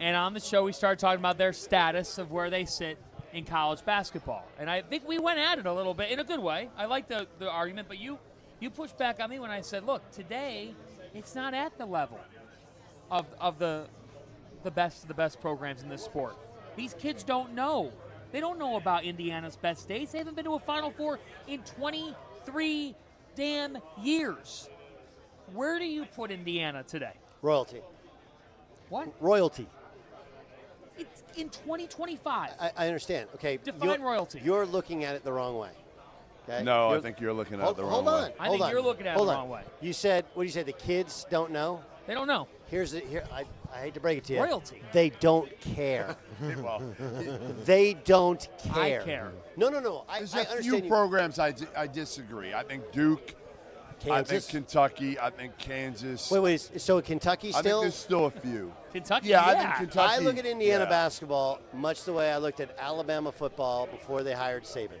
And on the show, we started talking about their status of where they sit in college basketball. And I think we went at it a little bit in a good way. I like the argument, but you pushed back on me when I said, look, today it's not at the level of the best of the best programs in this sport. These kids don't know. They don't know about Indiana's best days. They haven't been to a Final Four in 23 damn years. Where do you put Indiana today? Royalty. What? Royalty. It's in 2025. I understand. Okay. Define royalty. You're looking at it the wrong way. Okay? No, I think you're looking at it the wrong way. I think you're looking at it the wrong way. You said, what do you say? The kids don't know? They don't know. I hate to break it to you. Royalty. They don't care. Well, they don't care. I care. No. There's I a understand few programs I disagree. I think Duke. Kansas. I think Kentucky. I think Kansas. Wait. So Kentucky I still? think there's still a few. Kentucky, yeah. I think Kentucky. I look at Indiana basketball much the way I looked at Alabama football before they hired Saban.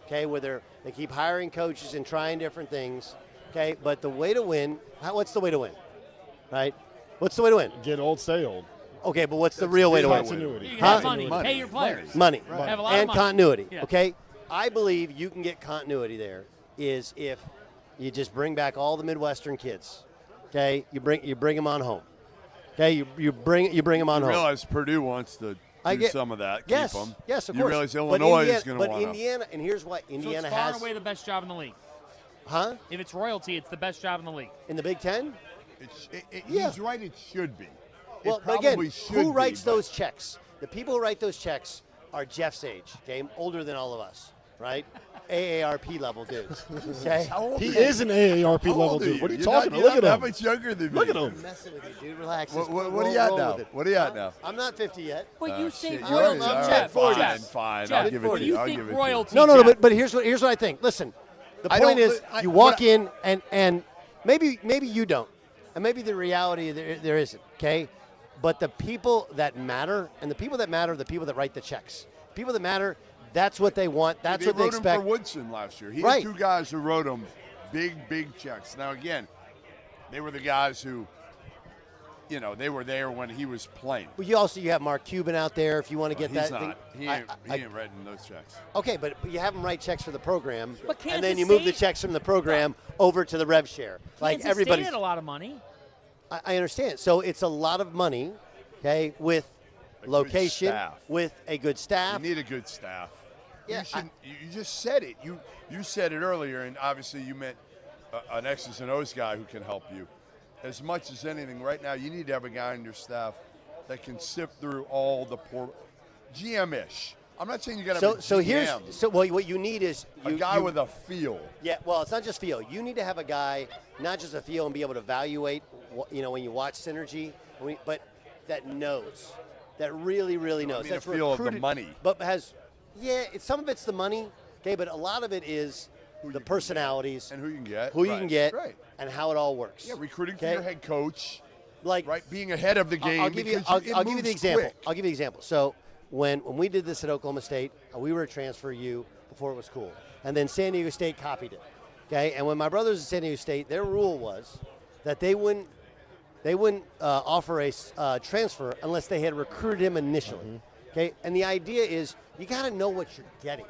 Okay, where they keep hiring coaches and trying different things. Okay, but the way to win, what's the way to win? Right? What's the way to win? Get old, stay old. Okay, but what's the real way to win? Continuity. You can have money. Pay your players. Money. Right. Have a lot and of money. continuity. Yeah. Okay? I believe you can get continuity there is if you just bring back all the Midwestern kids. Okay? You bring them on home. Okay? You bring them on home. You realize Purdue wants to do some of that. Yes. Keep them. Yes, of you course. realize Illinois is going to want But Indiana, and here's what Indiana so it's far has. away the best job in the league. Huh? If it's royalty, it's the best job in the league. In the Big Ten? He's right. It should be. Well, it but again, probably should who writes be, those checks? The people who write those checks are Jeff's age, okay, older than all of us, right? AARP level dudes. Okay? He is an AARP level dude. What are you talking about? Look at him. That much younger than me. Look at him. I'm messing with you, dude. Relax. What are you at now? What are you at now? I'm not 50 yet. But you say Shit, royalty, all right, Jeff. fine. Jeff, I'll give it to you you. I'll think give it to royalty? No, Jeff. but here's what I think. Listen, the point is you walk in and maybe you don't, and maybe the reality there isn't. Okay, but the people that matter, and the people that matter are the people that write the checks. People that matter, that's what they want. That's what they expect. They wrote him for Woodson last year. He had two guys who wrote him big checks. Now, again, they were the guys who, they were there when he was playing. Well, you have Mark Cuban out there if you want to get that. He's not. Thing. He ain't writing those checks. Okay, but you have him write checks for the program, But Kansas and then you move the State- checks from the program over to the rev share. Like Kansas everybody State had a lot of money. I understand. So it's a lot of money, okay, with location, with a good staff. You need a good staff. Yeah, you just said it. You said it earlier, and obviously you meant an X's and O's guy who can help you. As much as anything, right now you need to have a guy on your staff that can sift through all the poor GM-ish. I'm not saying you got to have a GM. What you need is a guy with a feel. Yeah, well, it's not just feel. You need to have a guy, not just a feel, and be able to evaluate. When you watch Synergy, but that knows, that really knows. That's a feel of the money, but some of it's the money, okay, but a lot of it is the personalities and who you can get, right, and how it all works. Yeah, recruiting for your head coach, right, being ahead of the game. I'll give you the example. Quick. I'll give you the example. So when we did this at Oklahoma State, we were a transfer U before it was cool, and then San Diego State copied it. Okay, and when my brothers at San Diego State, their rule was that they wouldn't offer a transfer unless they had recruited him initially. Mm-hmm. Okay, and the idea is you got to know what you're getting.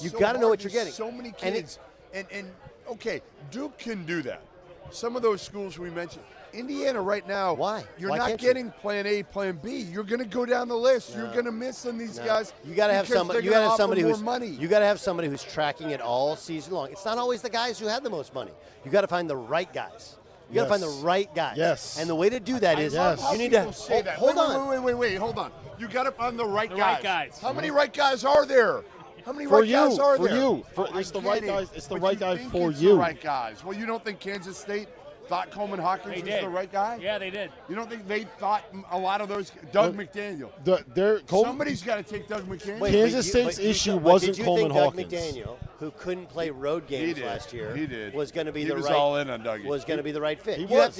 You got to know what you're getting. So many kids, and okay, Duke can do that. Some of those schools we mentioned, Indiana right now. Why? You're not getting Plan A, Plan B. You're going to go down the list. No. You're going to miss on these guys. You got to have somebody. You got to have somebody who's money. You got to have somebody who's tracking it all season long. It's not always the guys who have the most money. You got to find the right guys. You got to find the right guys. Yes. And the way to do that is you need to hold on. Wait, hold on. You got to find the right guys. How many right guys are there? How many right guys are there? For you. It's the right guys. It's the right guy for you. The right guys. Well, you don't think Kansas State thought Coleman Hawkins was the right guy? Yeah, they did. You don't think they thought a lot of those? Doug McDaniel. Somebody's got to take Doug McDaniel. Kansas State's issue wasn't Coleman Hawkins. Doug McDaniel, who couldn't play road games last year, was going to be the right. All in on Doug. Was going to be the right fit. You got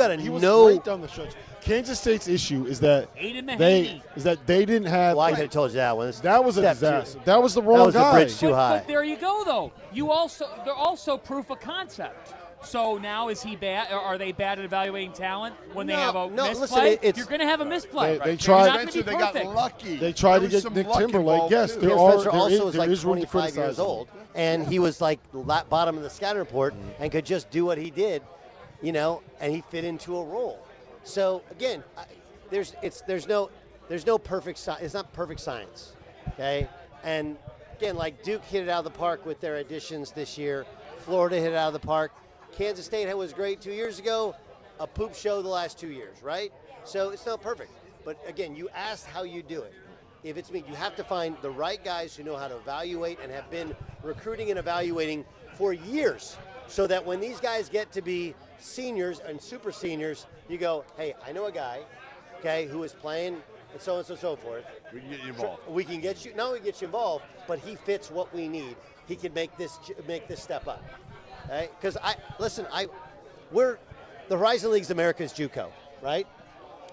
to know. Right down the stretch. Kansas State's issue is that they didn't have. Well, I could have told you that one. That was a disaster. That was the wrong guy. That was the bridge too high. But there you go, though. They're also proof of concept. So now is he bad? Or are they bad at evaluating talent when they have a listen, misplay? You're going to have a misplay. They You're tried. not gonna be They got perfect. lucky. They tried to There was get some Nick luck Timberlake. involved, Yes, too. there Phil are. Spencer also was there like is room to 25 years criticize him. old, and he was like bottom of the scouting report and could just do what he did, and he fit into a role. So again, there's no perfect science. It's not perfect science, okay? And again, like Duke hit it out of the park with their additions this year. Florida hit it out of the park. Kansas State was great 2 years ago. A poop show the last 2 years, right? So it's not perfect. But again, you asked how you do it. If it's me, you have to find the right guys who know how to evaluate and have been recruiting and evaluating for years, so that when these guys get to be seniors and super seniors, you go, hey, I know a guy, okay, who is playing and so on and so forth. We can get you involved. We can get you, not only get you involved, but he fits what we need. He can make this step up. Okay? Because we're the Horizon League's America's JUCO, right?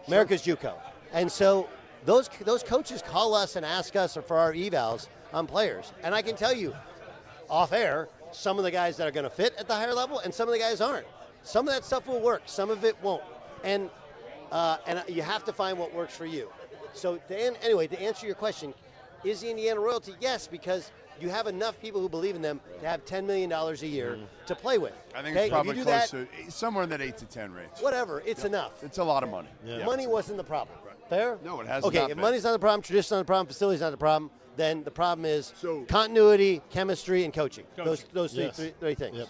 America's JUCO, and so those coaches call us and ask us for our evals on players, and I can tell you, off air, some of the guys that are going to fit at the higher level, and some of the guys aren't. Some of that stuff will work, some of it won't, and you have to find what works for you. So to answer your question, is the Indiana royalty? Yes, because you have enough people who believe in them to have $10 million a year to play with. I think okay? it's probably if you do close that, to somewhere in that 8 to 10 range. whatever, it's enough. It's a lot of money. Yeah. Money wasn't the problem. Fair? No, it has Okay, not if been. money's not the problem, tradition's not the problem, facility's not the problem, then the problem is So- continuity, chemistry, and coaching. Those Yes. three things. Yep.